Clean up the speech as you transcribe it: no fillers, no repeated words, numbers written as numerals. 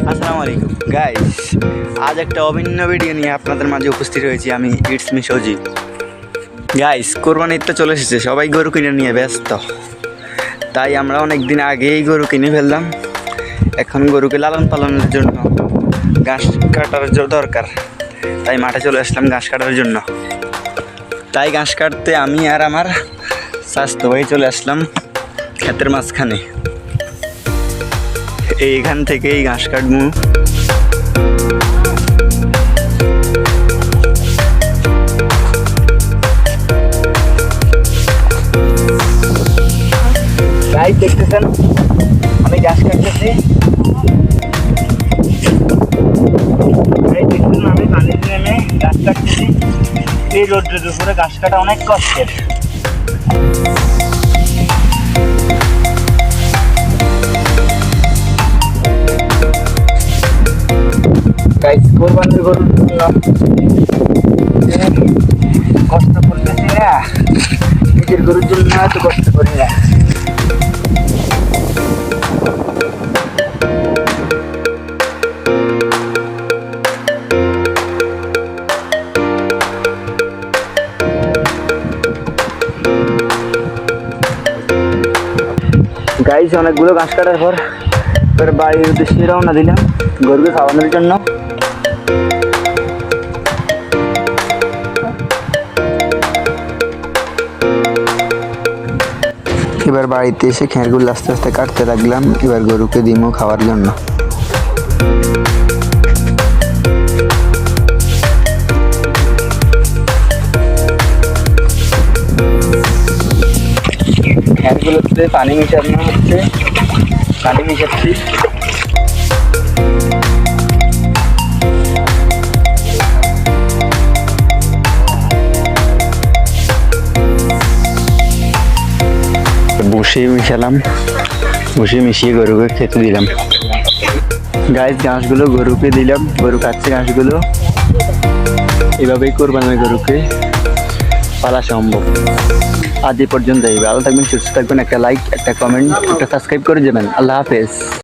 আসসালামু আলাইকুম গাইস, আজ একটা অভিন্ন ভিডিও নিয়ে আপনাদের মাঝে উপস্থিত হয়েছি আমি। It's me Saji. গাইস, কোরবানি ঈদ তো চলে এসেছে, সবাই গরু কিনে নিয়ে ব্যস্ত। তাই আমরা অনেক দিন আগেই গরু কিনে ফেললাম। এখন গরুকে লালন পালনের জন্য ঘাস কাটার দরকার, তাই মাঠে চলে আসলাম ঘাস কাটার জন্য। তাই ঘাস কাটতে আমি আর আমার স্বাস্থ্য ভাই চলে আসলাম ক্ষেতের মাঝখানে। এইখান থেকেই ঘাস কাটবো। গাইস দেখতেছেন আমি ঘাস কাটতেছি। দেখতেছেন আমি পানিতে নেমে ঘাস কাটতেছি। এই রোদ্রের উপরে ঘাস কাটা অনেক কষ্টের। গাইস, কোরবানির গরুর জন্য কষ্ট করতেছি না, নিজের গরুর জন্য এত কষ্ট করি না। গাইস, অনেকগুলো ঘাস কাটার পর এবার বাড়ির উদ্দেশ্যে রওনা দিলাম গরুকে খাওয়ানোর জন্য। এবার বাড়িতে এসে খেরগুলো আস্তে আস্তে কাটতে লাগলাম, এবার গরুকে দিমো খাওয়ার জন্য। খেরগুলোতে পানি মিশানো হচ্ছে, পানি মিশাচ্ছি। বসে মিশালাম, বসে মিশিয়ে গরুকে খেতে দিলাম। গাইস, ঘাসগুলো গরুকে দিলাম, গরু খাচ্ছে ঘাসগুলো। এভাবেই কোরবানির গরুকে পালা সম্ভব। আজ এই পর্যন্তই। ভালো থাকবেন, সুস্থ থাকবেন। একটা লাইক, একটা কমেন্ট, একটা সাবস্ক্রাইব করে যাবেন। আল্লাহ হাফেজ।